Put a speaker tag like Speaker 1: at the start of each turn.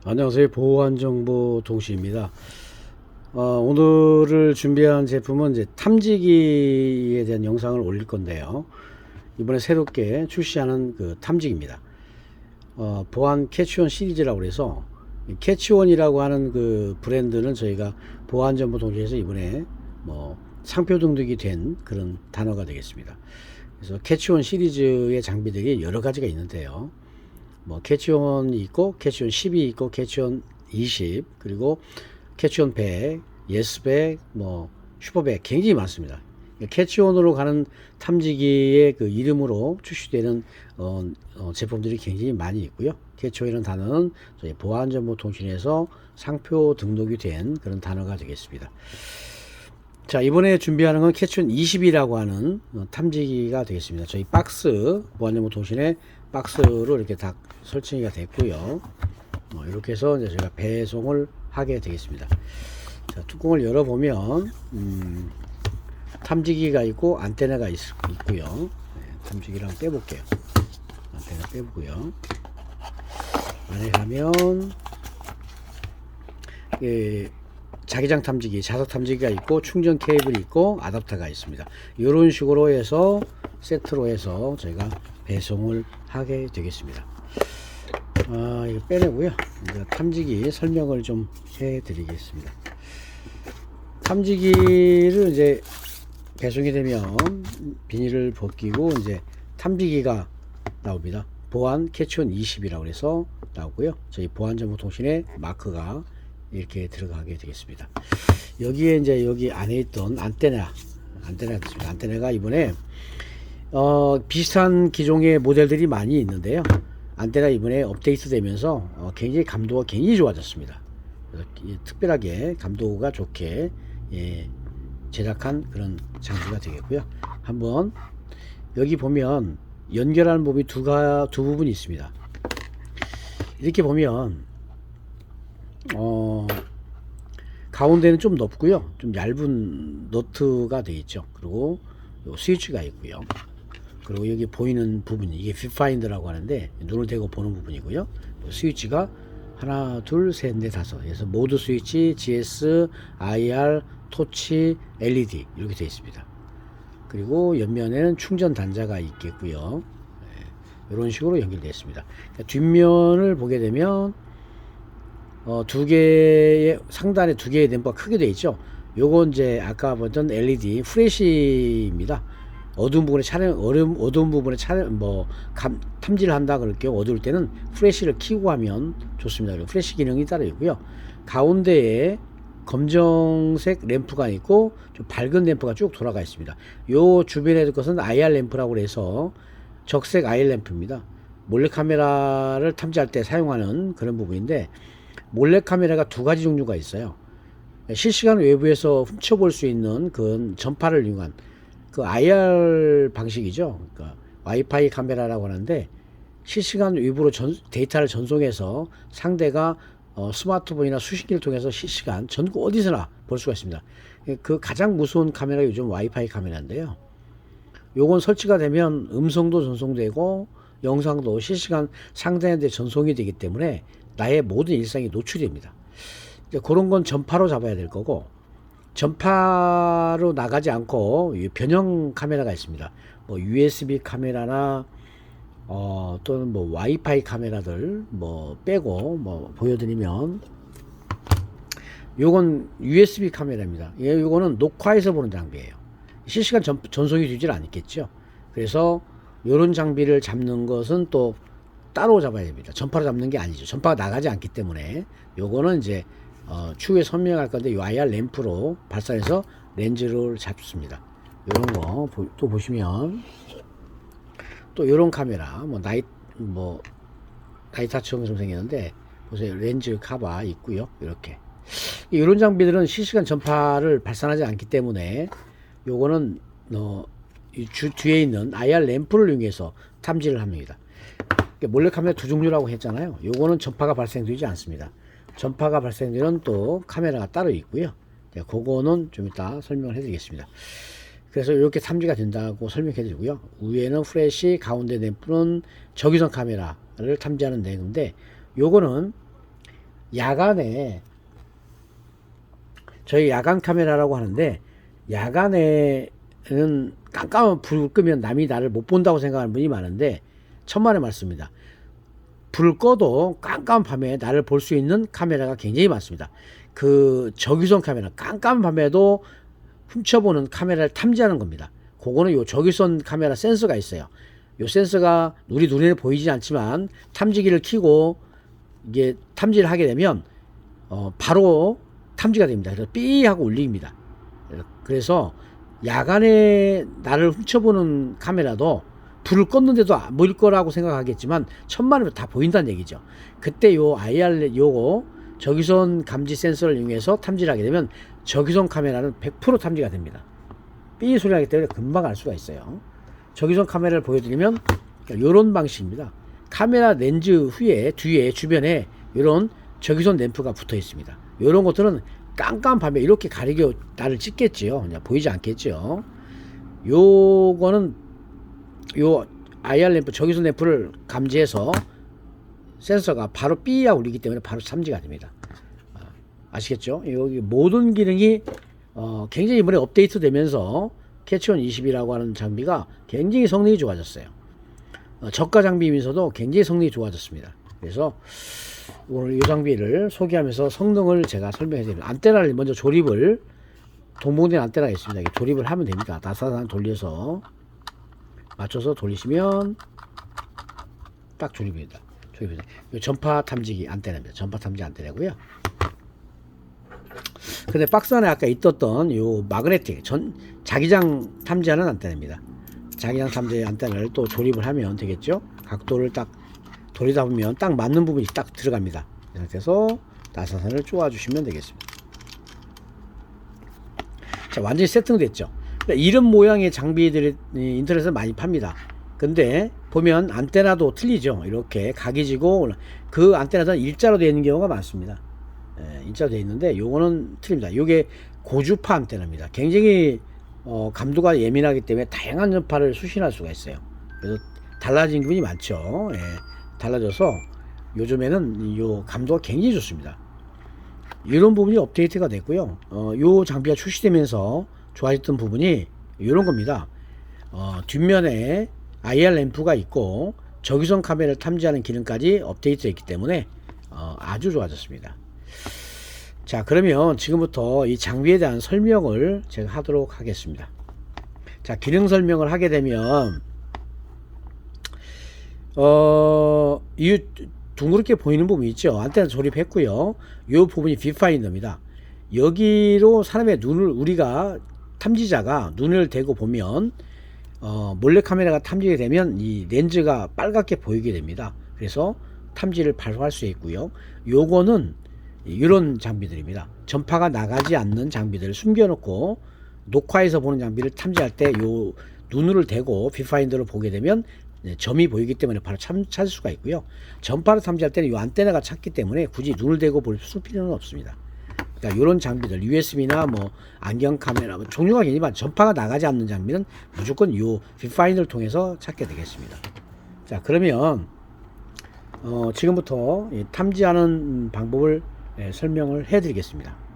Speaker 1: 안녕하세요. 보안정보 동시입니다. 오늘을 준비한 제품은 이제 탐지기에 대한 영상을 올릴 건데요. 이번에 새롭게 출시하는 그 탐지기입니다. 보안 캐치원 시리즈라고 해서 캐치원이라고 하는 그 브랜드는 저희가 보안정보 동시에서 이번에 뭐 상표 등록이 된 그런 단어가 되겠습니다. 그래서 캐치원 시리즈의 장비들이 여러 가지가 있는데요. 뭐 캐치온 있고 캐치온 10이 있고 캐치온 20 그리고 캐치온 100 예스100 뭐 슈퍼100 굉장히 많습니다. 캐치온으로 가는 탐지기의 그 이름으로 출시되는 제품들이 굉장히 많이 있고요. 캐치온이라는 단어는 저희 보안정보통신에서 상표 등록이 된 그런 단어가 되겠습니다. 자, 이번에 준비하는 건 캐치온 20이라고 하는 탐지기가 되겠습니다. 저희 박스, 보안정보통신의 박스로 이렇게 다 설치가 됐고요. 이렇게 해서 이제 제가 배송을 하게 되겠습니다. 자, 뚜껑을 열어보면, 탐지기가 있고, 안테나가 있고요. 네, 탐지기를 한번 빼볼게요. 안테나 빼보고요. 안에 가면, 자기장 탐지기, 자석 탐지기가 있고 충전 케이블이 있고 아답터가 있습니다. 이런 식으로 해서 세트로 해서 저희가 배송을 하게 되겠습니다. 이거 빼내고요. 이제 탐지기 설명을 좀 해드리겠습니다. 탐지기를 이제 배송이 되면 비닐을 벗기고 이제 탐지기가 나옵니다. 보안 캐치온 20이라고 해서 나오고요. 저희 보안정보통신의 마크가 이렇게 들어가게 되겠습니다. 여기에 이제 여기 안에 있던 안테나가 있습니다. 안테나가 이번에 비슷한 기종의 모델들이 많이 있는데요. 안테나 이번에 업데이트 되면서 굉장히 감도가 굉장히 좋아졌습니다. 그래서 특별하게 감도가 좋게 제작한 그런 장비가 되겠고요. 한번 여기 보면 연결하는 부분이 두 부분이 있습니다. 이렇게 보면 가운데는 좀 높고요. 좀 얇은 너트가 되어 있죠. 그리고 요 스위치가 있고요. 그리고 여기 보이는 부분이 이게 뷰파인더라고 하는데 눈을 대고 보는 부분이고요. 스위치가 하나, 둘, 셋, 넷, 다섯. 그래서 모드 스위치, GS, IR, 토치, LED 이렇게 되어 있습니다. 그리고 옆면에는 충전 단자가 있겠고요. 이런 식으로 연결되어 있습니다. 그러니까 뒷면을 보게 되면 두 개의 상단에 두 개의 램프가 크게 되어 있죠. 요건 이제 아까 보던 LED 프레시입니다. 어두운 부분에 어두운 부분에 탐지를 한다 그럴 경우 어두울 때는 프레시를 켜고 하면 좋습니다. 그리고 프레시 기능이 따로 있고요. 가운데에 검정색 램프가 있고 좀 밝은 램프가 쭉 돌아가 있습니다. 요 주변에 있는 것은 IR 램프라고 해서 적색 IR 램프입니다. 몰래카메라를 탐지할 때 사용하는 그런 부분인데 몰래카메라가 두 가지 종류가 있어요. 실시간 외부에서 훔쳐볼 수 있는 그 전파를 이용한 그 IR 방식이죠. 그러니까 와이파이 카메라라고 하는데 실시간 외부로 데이터를 전송해서 상대가 스마트폰이나 수신기를 통해서 실시간 전국 어디서나 볼 수가 있습니다. 그 가장 무서운 카메라가 요즘 와이파이 카메라인데요. 요건 설치가 되면 음성도 전송되고 영상도 실시간 상대한테 전송이 되기 때문에 나의 모든 일상이 노출이 됩니다. 이제 그런 건 전파로 잡아야 될 거고, 전파로 나가지 않고 변형 카메라가 있습니다. 뭐 USB 카메라나 또는 뭐 와이파이 카메라들 뭐 빼고 뭐 보여드리면 요건 USB 카메라입니다. 요거는 녹화해서 보는 장비예요. 실시간 전송이 되질 않겠죠. 그래서 요런 장비를 잡는 것은 또 따로 잡아야 됩니다. 전파로 잡는 게 아니죠. 전파가 나가지 않기 때문에 요거는 이제 추후에 설명할 건데 요 IR 램프로 발산해서 렌즈를 잡습니다. 요런 거 또 보시면 또 요런 카메라 뭐 나이타처럼 좀 생겼는데 보세요. 렌즈 카바 있고요. 이렇게 이런 장비들은 실시간 전파를 발산하지 않기 때문에 요거는 뒤에 있는 IR 램프를 이용해서 탐지를 합니다. 몰래카메라 두 종류라고 했잖아요. 요거는 전파가 발생되지 않습니다. 전파가 발생되는 또 카메라가 따로 있고요. 그거는 좀 이따 설명을 해드리겠습니다. 그래서 이렇게 탐지가 된다고 설명해드리고요. 위에는 프레시, 가운데 램프는 적외선 카메라를 탐지하는 내용인데, 요거는 야간에 저희 야간 카메라라고 하는데, 야간에는 깜깜한 불 끄면 남이 나를 못 본다고 생각하는 분이 많은데, 천만의 말씀입니다. 불을 꺼도 깜깜한 밤에 나를 볼 수 있는 카메라가 굉장히 많습니다. 그 적외선 카메라, 깜깜한 밤에도 훔쳐보는 카메라를 탐지하는 겁니다. 그거는 요 적외선 카메라 센서가 있어요. 요 센서가 우리 눈에 보이지 않지만 탐지기를 켜고 이게 탐지를 하게 되면 바로 탐지가 됩니다. 그래서 삐 하고 울립니다. 그래서 야간에 나를 훔쳐보는 카메라도 불을 껐는데도 안 보일 거라고 생각하겠지만 천만에도 다 보인다는 얘기죠. 그때 요 IR 요거 적외선 감지 센서를 이용해서 탐지를 하게 되면 적외선 카메라는 100% 탐지가 됩니다. 삐 소리 나기 때문에 금방 알 수가 있어요. 적외선 카메라를 보여드리면 이런 방식입니다. 카메라 렌즈 후에 뒤에 주변에 이런 적외선 램프가 붙어 있습니다. 이런 것들은 깜깜한 밤에 이렇게 가리고 나를 찍겠지요. 그냥 보이지 않겠죠. 요거는 요 IR 램프, 적외선 램프를 감지해서 센서가 바로 삐야 울리기 때문에 바로 탐지가 됩니다. 아시겠죠? 여기 모든 기능이 굉장히 이번에 업데이트 되면서 캐치온 20이라고 하는 장비가 굉장히 성능이 좋아졌어요. 저가 장비이면서도 굉장히 성능이 좋아졌습니다. 그래서 오늘 이 장비를 소개하면서 성능을 제가 설명해 드립니다. 안테나를 먼저 조립을, 동봉된 안테나가 있습니다. 조립을 하면 됩니다. 나사산 돌려서 맞춰서 돌리시면 딱 조립입니다. 이 전파 탐지기 안테나입니다. 전파 탐지 안테나고요. 근데 박스 안에 아까 있었던 요 마그네틱 자기장 탐지하는 안테나입니다. 자기장 탐지 안테나를 또 조립을 하면 되겠죠. 각도를 딱 돌리다 보면 딱 맞는 부분이 딱 들어갑니다. 이 상태에서 나사선을 쪼아 주시면 되겠습니다. 자, 완전히 세팅됐죠. 이런 모양의 장비들이 인터넷에서 많이 팝니다. 근데 보면 안테나도 틀리죠. 이렇게 각이 지고 그 안테나는 일자로 되어 있는 경우가 많습니다. 일자로 되어 있는데 요거는 틀립니다. 요게 고주파 안테나입니다. 굉장히 감도가 예민하기 때문에 다양한 전파를 수신할 수가 있어요. 그래서 달라진 부분이 많죠. 달라져서 요즘에는 요 감도가 굉장히 좋습니다. 이런 부분이 업데이트가 됐고요. 요 장비가 출시되면서 좋아졌던 부분이 이런 겁니다. 뒷면에 IR 램프가 있고 적외선 카메라를 탐지하는 기능까지 업데이트했기 때문에 아주 좋아졌습니다. 자, 그러면 지금부터 이 장비에 대한 설명을 제가 하도록 하겠습니다. 자, 기능 설명을 하게 되면 이 둥그렇게 보이는 부분이 있죠. 안테나 조립했고요. 이 부분이 뷰파인더입니다. 여기로 사람의 눈을, 우리가 탐지자가 눈을 대고 보면 몰래카메라가 탐지게 되면 이 렌즈가 빨갛게 보이게 됩니다. 그래서 탐지를 바로 할 수 있고요. 요거는 이런 장비들입니다. 전파가 나가지 않는 장비들을 숨겨놓고 녹화해서 보는 장비를 탐지할 때 요 눈을 대고 뷰파인더로 보게 되면 점이 보이기 때문에 바로 찾을 수가 있고요. 전파를 탐지할 때는 이 안테나가 찾기 때문에 굳이 눈을 대고 볼 필요는 없습니다. 그러니까 이런 장비들, USB나 뭐 안경 카메라, 뭐 종류가 굉장히 많아요. 전파가 나가지 않는 장비는 무조건 이 뷰파인더를 통해서 찾게 되겠습니다. 자, 그러면 지금부터 탐지하는 방법을 설명을 해 드리겠습니다.